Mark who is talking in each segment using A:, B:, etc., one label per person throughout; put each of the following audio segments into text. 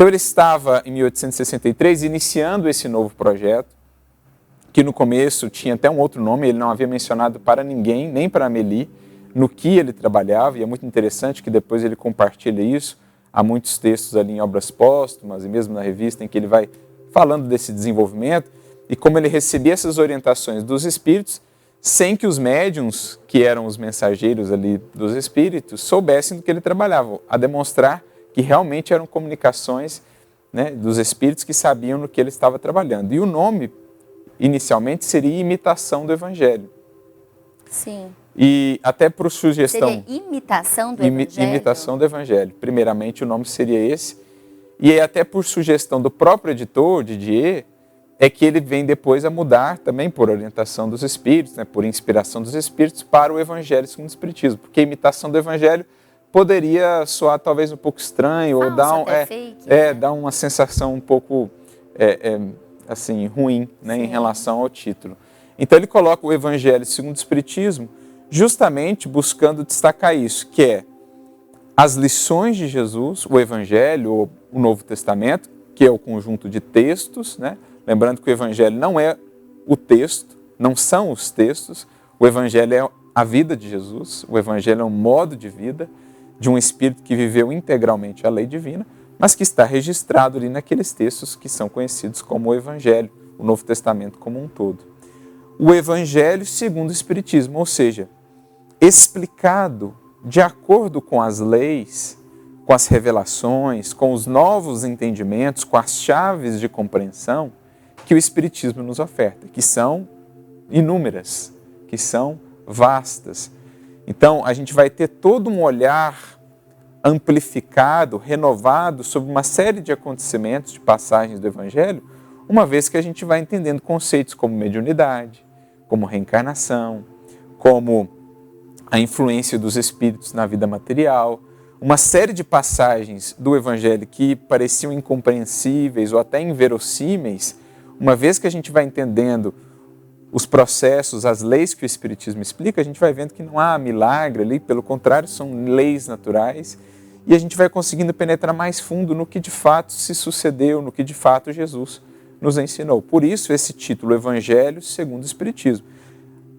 A: Então ele estava, em 1863, iniciando esse novo projeto, que no começo tinha até um outro nome, ele não havia mencionado para ninguém, nem para Amélie, no que ele trabalhava, e é muito interessante que depois ele compartilha isso. Há muitos textos ali em Obras Póstumas, e mesmo na revista, em que ele vai falando desse desenvolvimento, e como ele recebia essas orientações dos espíritos, sem que os médiuns, que eram os mensageiros ali dos espíritos, soubessem do que ele trabalhava, a demonstrar que realmente eram comunicações, né, dos espíritos que sabiam no que ele estava trabalhando. E o nome, inicialmente, seria Imitação do Evangelho.
B: Sim.
A: E até por sugestão...
B: Seria Imitação do Evangelho?
A: Imitação do Evangelho. Primeiramente, o nome seria esse. E aí, até por sugestão do próprio editor, Didier, é que ele vem depois a mudar, também por orientação dos espíritos, né, por inspiração dos espíritos, para o Evangelho segundo o Espiritismo. Porque a imitação do Evangelho poderia soar talvez um pouco estranho, ou dar,
B: fake, né?
A: dar uma sensação um pouco assim, ruim, né, em relação ao título. Então ele coloca o Evangelho segundo o Espiritismo justamente buscando destacar isso, que é as lições de Jesus, o Evangelho, ou o Novo Testamento, que é o conjunto de textos, né? Lembrando que o Evangelho não é o texto, não são os textos, o Evangelho é a vida de Jesus, o Evangelho é um modo de vida de um espírito que viveu integralmente a lei divina, mas que está registrado ali naqueles textos que são conhecidos como o Evangelho, o Novo Testamento como um todo. O Evangelho segundo o Espiritismo, ou seja, explicado de acordo com as leis, com as revelações, com os novos entendimentos, com as chaves de compreensão que o Espiritismo nos oferta, que são inúmeras, que são vastas. Então, a gente vai ter todo um olhar amplificado, renovado sobre uma série de acontecimentos, de passagens do Evangelho, uma vez que a gente vai entendendo conceitos como mediunidade, como reencarnação, como a influência dos espíritos na vida material, uma série de passagens do Evangelho que pareciam incompreensíveis ou até inverossímeis, uma vez que a gente vai entendendo os processos, as leis que o Espiritismo explica, a gente vai vendo que não há milagre ali, pelo contrário, são leis naturais, e a gente vai conseguindo penetrar mais fundo no que de fato se sucedeu, no que de fato Jesus nos ensinou. Por isso esse título, Evangelho segundo o Espiritismo.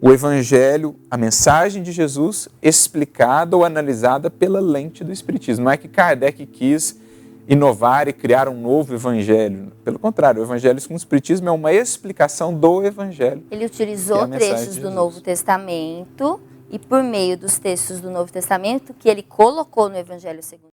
A: O Evangelho, a mensagem de Jesus explicada ou analisada pela lente do Espiritismo. Não é que Kardec quis inovar e criar um novo Evangelho. Pelo contrário, o Evangelho segundo o Espiritismo é uma explicação do Evangelho.
B: Ele utilizou trechos do Novo Testamento e por meio dos textos do Novo Testamento que ele colocou no Evangelho segundo